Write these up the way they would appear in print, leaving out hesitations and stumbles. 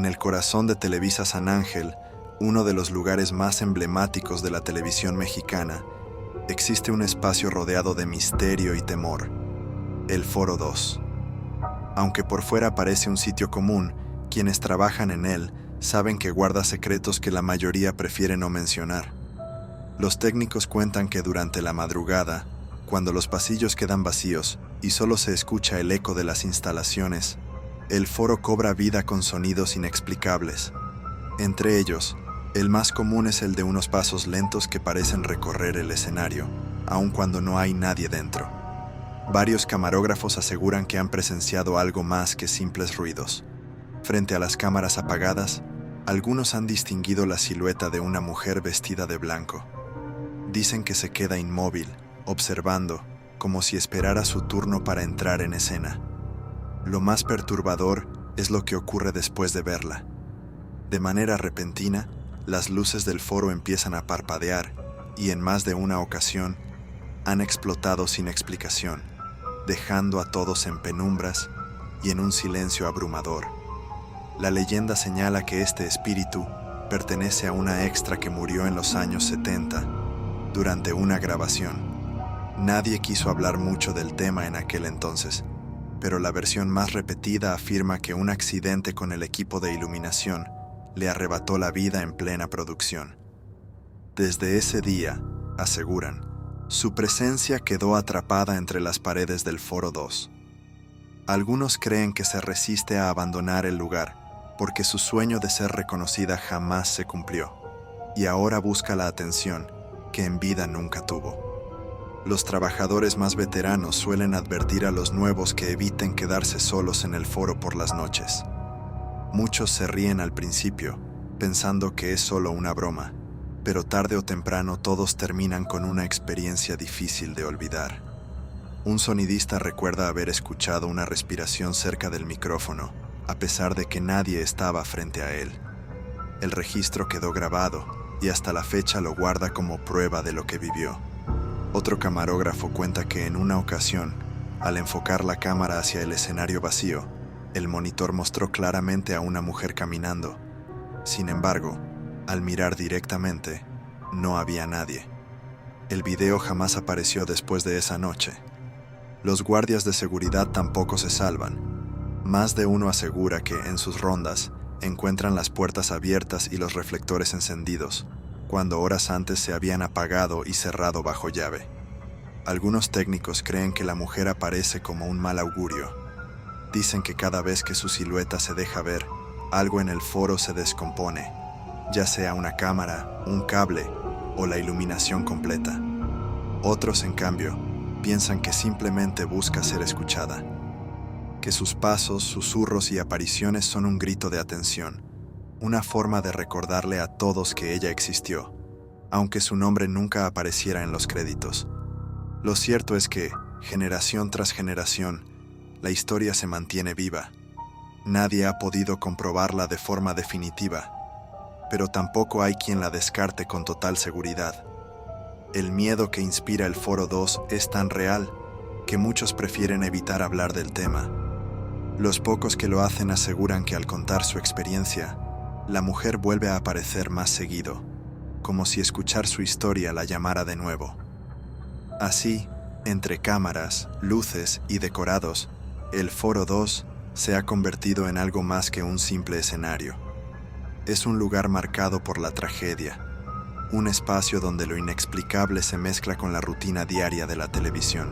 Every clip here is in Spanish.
En el corazón de Televisa San Ángel, uno de los lugares más emblemáticos de la televisión mexicana, existe un espacio rodeado de misterio y temor, el Foro 2. Aunque por fuera parece un sitio común, quienes trabajan en él saben que guarda secretos que la mayoría prefiere no mencionar. Los técnicos cuentan que durante la madrugada, cuando los pasillos quedan vacíos y solo se escucha el eco de las instalaciones, el foro cobra vida con sonidos inexplicables. Entre ellos, el más común es el de unos pasos lentos que parecen recorrer el escenario, aun cuando no hay nadie dentro. Varios camarógrafos aseguran que han presenciado algo más que simples ruidos. Frente a las cámaras apagadas, algunos han distinguido la silueta de una mujer vestida de blanco. Dicen que se queda inmóvil, observando, como si esperara su turno para entrar en escena. Lo más perturbador es lo que ocurre después de verla. De manera repentina, las luces del foro empiezan a parpadear y en más de una ocasión han explotado sin explicación, dejando a todos en penumbras y en un silencio abrumador. La leyenda señala que este espíritu pertenece a una extra que murió en los años 70 durante una grabación. Nadie quiso hablar mucho del tema en aquel entonces, pero la versión más repetida afirma que un accidente con el equipo de iluminación le arrebató la vida en plena producción. Desde ese día, aseguran, su presencia quedó atrapada entre las paredes del Foro 2. Algunos creen que se resiste a abandonar el lugar porque su sueño de ser reconocida jamás se cumplió y ahora busca la atención que en vida nunca tuvo. Los trabajadores más veteranos suelen advertir a los nuevos que eviten quedarse solos en el foro por las noches. Muchos se ríen al principio, pensando que es solo una broma, pero tarde o temprano todos terminan con una experiencia difícil de olvidar. Un sonidista recuerda haber escuchado una respiración cerca del micrófono, a pesar de que nadie estaba frente a él. El registro quedó grabado y hasta la fecha lo guarda como prueba de lo que vivió. Otro camarógrafo cuenta que en una ocasión, al enfocar la cámara hacia el escenario vacío, el monitor mostró claramente a una mujer caminando. Sin embargo, al mirar directamente, no había nadie. El video jamás apareció después de esa noche. Los guardias de seguridad tampoco se salvan. Más de uno asegura que, en sus rondas, encuentran las puertas abiertas y los reflectores encendidos, cuando horas antes se habían apagado y cerrado bajo llave. Algunos técnicos creen que la mujer aparece como un mal augurio. Dicen que cada vez que su silueta se deja ver, algo en el foro se descompone, ya sea una cámara, un cable o la iluminación completa. Otros, en cambio, piensan que simplemente busca ser escuchada, que sus pasos, susurros y apariciones son un grito de atención, una forma de recordarle a todos que ella existió, aunque su nombre nunca apareciera en los créditos. Lo cierto es que, generación tras generación, la historia se mantiene viva. Nadie ha podido comprobarla de forma definitiva, pero tampoco hay quien la descarte con total seguridad. El miedo que inspira el Foro 2 es tan real que muchos prefieren evitar hablar del tema. Los pocos que lo hacen aseguran que al contar su experiencia, la mujer vuelve a aparecer más seguido, como si escuchar su historia la llamara de nuevo. Así, entre cámaras, luces y decorados, el Foro 2 se ha convertido en algo más que un simple escenario. Es un lugar marcado por la tragedia, un espacio donde lo inexplicable se mezcla con la rutina diaria de la televisión.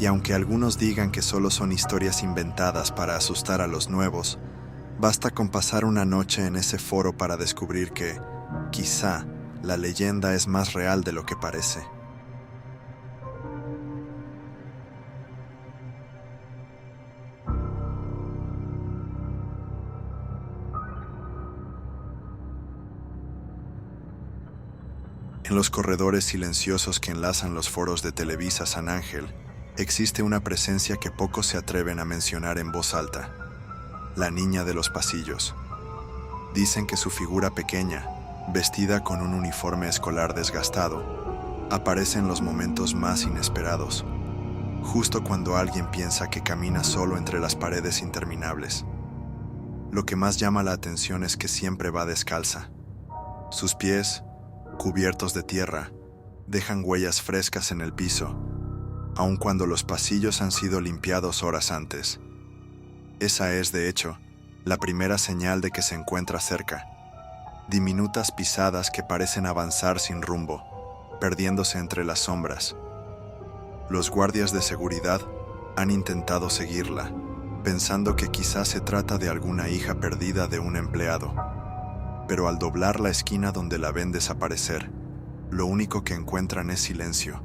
Y aunque algunos digan que solo son historias inventadas para asustar a los nuevos, basta con pasar una noche en ese foro para descubrir que, quizá, la leyenda es más real de lo que parece. En los corredores silenciosos que enlazan los foros de Televisa San Ángel, existe una presencia que pocos se atreven a mencionar en voz alta: la niña de los pasillos. Dicen que su figura pequeña, vestida con un uniforme escolar desgastado, aparece en los momentos más inesperados, justo cuando alguien piensa que camina solo entre las paredes interminables. Lo que más llama la atención es que siempre va descalza. Sus pies, cubiertos de tierra, dejan huellas frescas en el piso, aun cuando los pasillos han sido limpiados horas antes. Esa es, de hecho, la primera señal de que se encuentra cerca. Diminutas pisadas que parecen avanzar sin rumbo, perdiéndose entre las sombras. Los guardias de seguridad han intentado seguirla, pensando que quizás se trata de alguna hija perdida de un empleado. Pero al doblar la esquina donde la ven desaparecer, lo único que encuentran es silencio,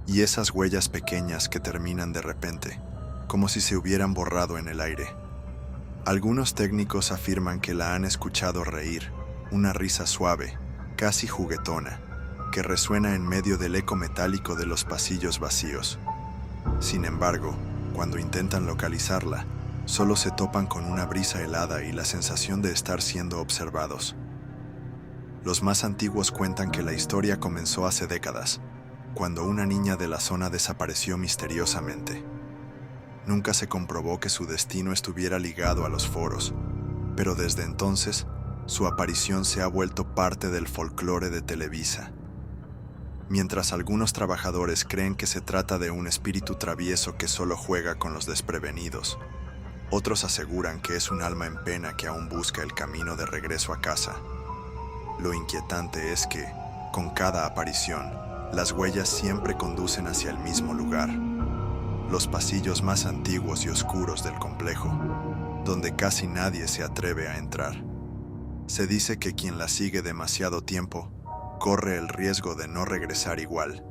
y esas huellas pequeñas que terminan de repente, como si se hubieran borrado en el aire. Algunos técnicos afirman que la han escuchado reír, una risa suave, casi juguetona, que resuena en medio del eco metálico de los pasillos vacíos. Sin embargo, cuando intentan localizarla, solo se topan con una brisa helada y la sensación de estar siendo observados. Los más antiguos cuentan que la historia comenzó hace décadas, cuando una niña de la zona desapareció misteriosamente. Nunca se comprobó que su destino estuviera ligado a los foros, pero desde entonces, su aparición se ha vuelto parte del folclore de Televisa. Mientras algunos trabajadores creen que se trata de un espíritu travieso que solo juega con los desprevenidos, otros aseguran que es un alma en pena que aún busca el camino de regreso a casa. Lo inquietante es que, con cada aparición, las huellas siempre conducen hacia el mismo lugar, los pasillos más antiguos y oscuros del complejo, donde casi nadie se atreve a entrar. Se dice que quien la sigue demasiado tiempo corre el riesgo de no regresar igual,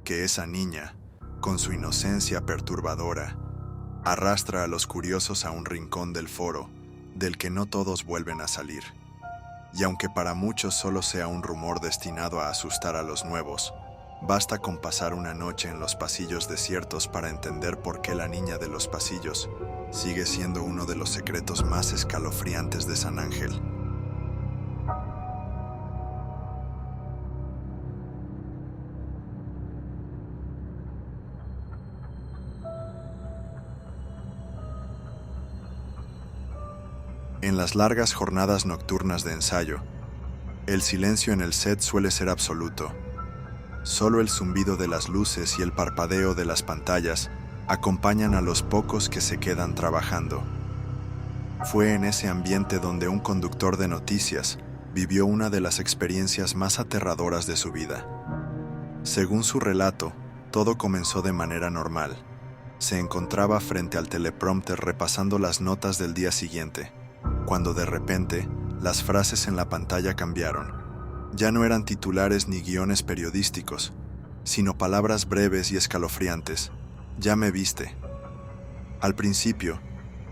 que esa niña, con su inocencia perturbadora, arrastra a los curiosos a un rincón del foro del que no todos vuelven a salir. Y aunque para muchos solo sea un rumor destinado a asustar a los nuevos, basta con pasar una noche en los pasillos desiertos para entender por qué la niña de los pasillos sigue siendo uno de los secretos más escalofriantes de San Ángel. En las largas jornadas nocturnas de ensayo, el silencio en el set suele ser absoluto. Solo el zumbido de las luces y el parpadeo de las pantallas acompañan a los pocos que se quedan trabajando. Fue en ese ambiente donde un conductor de noticias vivió una de las experiencias más aterradoras de su vida. Según su relato, todo comenzó de manera normal. Se encontraba frente al teleprompter repasando las notas del día siguiente, cuando de repente las frases en la pantalla cambiaron. Ya no eran titulares ni guiones periodísticos, sino palabras breves y escalofriantes. «Ya me viste». Al principio,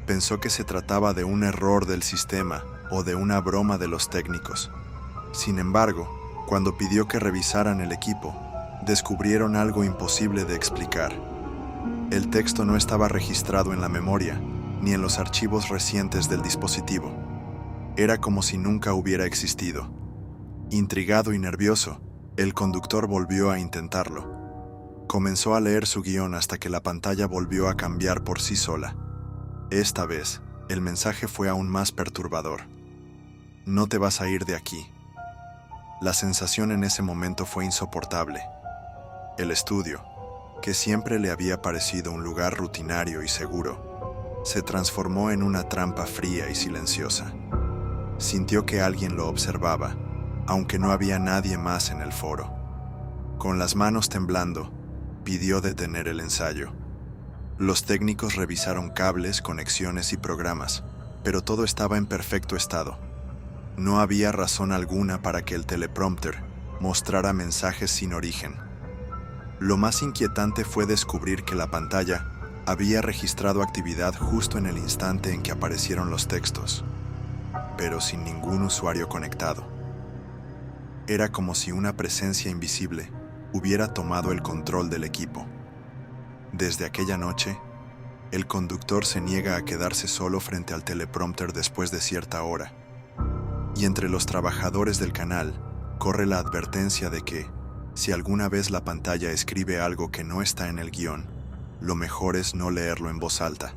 pensó que se trataba de un error del sistema o de una broma de los técnicos. Sin embargo, cuando pidió que revisaran el equipo, descubrieron algo imposible de explicar. El texto no estaba registrado en la memoria, ni en los archivos recientes del dispositivo. Era como si nunca hubiera existido. Intrigado y nervioso, el conductor volvió a intentarlo. Comenzó a leer su guión hasta que la pantalla volvió a cambiar por sí sola. Esta vez, el mensaje fue aún más perturbador. «No te vas a ir de aquí». La sensación en ese momento fue insoportable. El estudio, que siempre le había parecido un lugar rutinario y seguro, se transformó en una trampa fría y silenciosa. Sintió que alguien lo observaba, aunque no había nadie más en el foro. Con las manos temblando, pidió detener el ensayo. Los técnicos revisaron cables, conexiones y programas, pero todo estaba en perfecto estado. No había razón alguna para que el teleprompter mostrara mensajes sin origen. Lo más inquietante fue descubrir que la pantalla había registrado actividad justo en el instante en que aparecieron los textos, pero sin ningún usuario conectado. Era como si una presencia invisible hubiera tomado el control del equipo. Desde aquella noche, el conductor se niega a quedarse solo frente al teleprompter después de cierta hora, y entre los trabajadores del canal corre la advertencia de que, si alguna vez la pantalla escribe algo que no está en el guión, lo mejor es no leerlo en voz alta,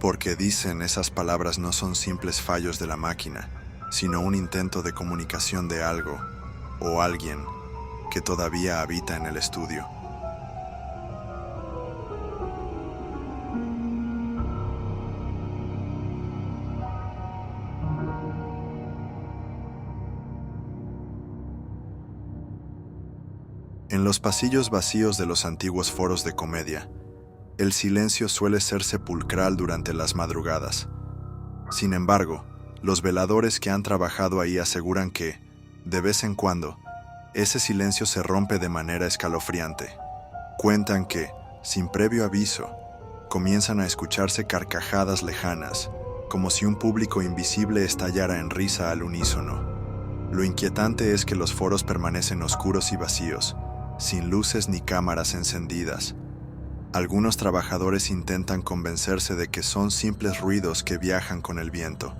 Porque dicen esas palabras no son simples fallos de la máquina, sino un intento de comunicación de algo o alguien que todavía habita en el estudio. En los pasillos vacíos de los antiguos foros de comedia, el silencio suele ser sepulcral durante las madrugadas. Sin embargo, los veladores que han trabajado ahí aseguran que, de vez en cuando, ese silencio se rompe de manera escalofriante. Cuentan que, sin previo aviso, comienzan a escucharse carcajadas lejanas, como si un público invisible estallara en risa al unísono. Lo inquietante es que los foros permanecen oscuros y vacíos, sin luces ni cámaras encendidas. Algunos trabajadores intentan convencerse de que son simples ruidos que viajan con el viento,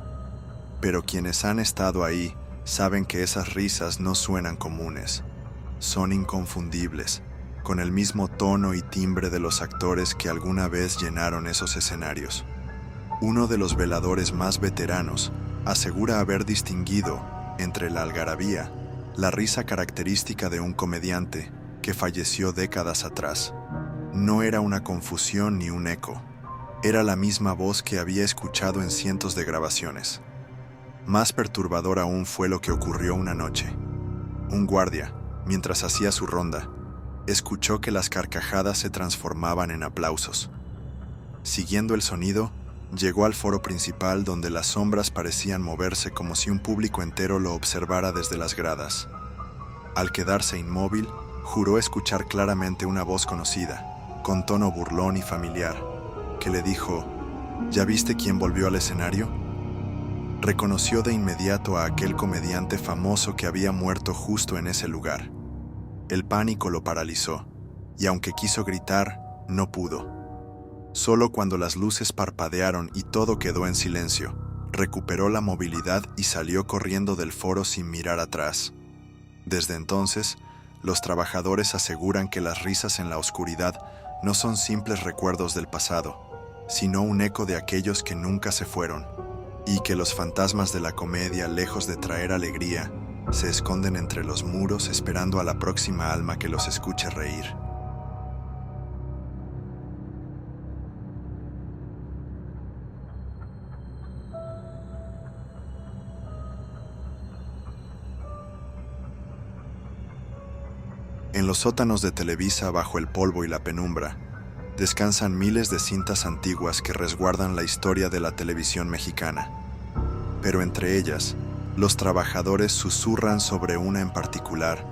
pero quienes han estado ahí saben que esas risas no suenan comunes. Son inconfundibles, con el mismo tono y timbre de los actores que alguna vez llenaron esos escenarios. Uno de los veladores más veteranos asegura haber distinguido, entre la algarabía, la risa característica de un comediante que falleció décadas atrás. No era una confusión ni un eco, era la misma voz que había escuchado en cientos de grabaciones. Más perturbador aún fue lo que ocurrió una noche. Un guardia, mientras hacía su ronda, escuchó que las carcajadas se transformaban en aplausos. Siguiendo el sonido, llegó al foro principal donde las sombras parecían moverse como si un público entero lo observara desde las gradas. Al quedarse inmóvil, juró escuchar claramente una voz conocida, con tono burlón y familiar, que le dijo: ¿Ya viste quién volvió al escenario? Reconoció de inmediato a aquel comediante famoso que había muerto justo en ese lugar. El pánico lo paralizó, y aunque quiso gritar, no pudo. Solo cuando las luces parpadearon y todo quedó en silencio, recuperó la movilidad y salió corriendo del foro sin mirar atrás. Desde entonces, los trabajadores aseguran que las risas en la oscuridad no son simples recuerdos del pasado, sino un eco de aquellos que nunca se fueron, y que los fantasmas de la comedia, lejos de traer alegría, se esconden entre los muros esperando a la próxima alma que los escuche reír. En los sótanos de Televisa, bajo el polvo y la penumbra, descansan miles de cintas antiguas que resguardan la historia de la televisión mexicana. Pero entre ellas, los trabajadores susurran sobre una en particular,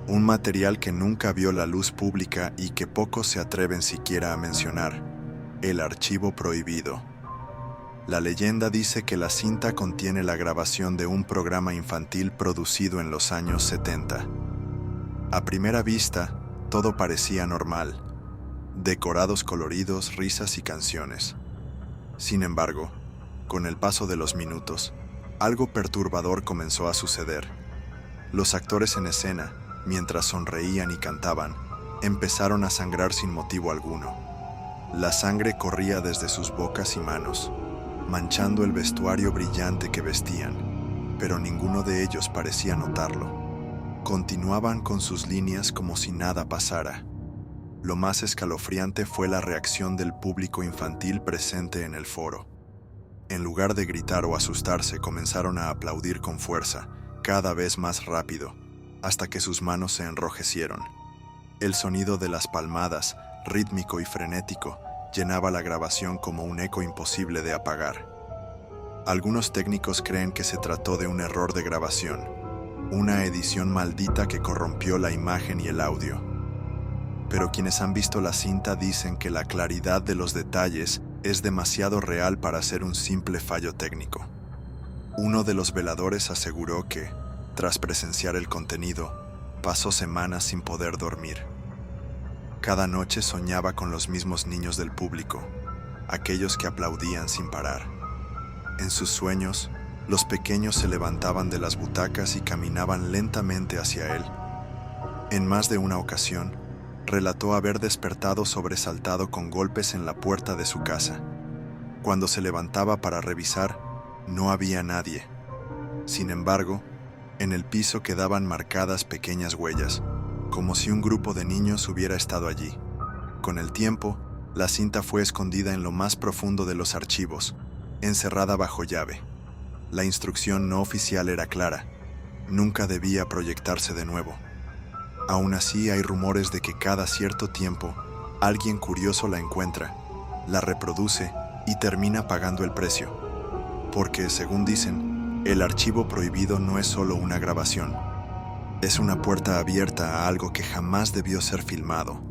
un material que nunca vio la luz pública y que pocos se atreven siquiera a mencionar: el archivo prohibido. La leyenda dice que la cinta contiene la grabación de un programa infantil producido en los años 70. A primera vista, todo parecía normal: decorados coloridos, risas y canciones. Sin embargo, con el paso de los minutos, algo perturbador comenzó a suceder. Los actores en escena, mientras sonreían y cantaban, empezaron a sangrar sin motivo alguno. La sangre corría desde sus bocas y manos, manchando el vestuario brillante que vestían, pero ninguno de ellos parecía notarlo. Continuaban con sus líneas como si nada pasara. Lo más escalofriante fue la reacción del público infantil presente en el foro. En lugar de gritar o asustarse, comenzaron a aplaudir con fuerza, cada vez más rápido, hasta que sus manos se enrojecieron. El sonido de las palmadas, rítmico y frenético, llenaba la grabación como un eco imposible de apagar. Algunos técnicos creen que se trató de un error de grabación, una edición maldita que corrompió la imagen y el audio. Pero quienes han visto la cinta dicen que la claridad de los detalles es demasiado real para ser un simple fallo técnico. Uno de los veladores aseguró que, tras presenciar el contenido, pasó semanas sin poder dormir. Cada noche soñaba con los mismos niños del público, aquellos que aplaudían sin parar. En sus sueños, los pequeños se levantaban de las butacas y caminaban lentamente hacia él. En más de una ocasión, relató haber despertado sobresaltado con golpes en la puerta de su casa. Cuando se levantaba para revisar, no había nadie. Sin embargo, en el piso quedaban marcadas pequeñas huellas, como si un grupo de niños hubiera estado allí. Con el tiempo, la cinta fue escondida en lo más profundo de los archivos, encerrada bajo llave. La instrucción no oficial era clara: nunca debía proyectarse de nuevo. Aún así, hay rumores de que cada cierto tiempo, alguien curioso la encuentra, la reproduce y termina pagando el precio. Porque, según dicen, el archivo prohibido no es solo una grabación. Es una puerta abierta a algo que jamás debió ser filmado.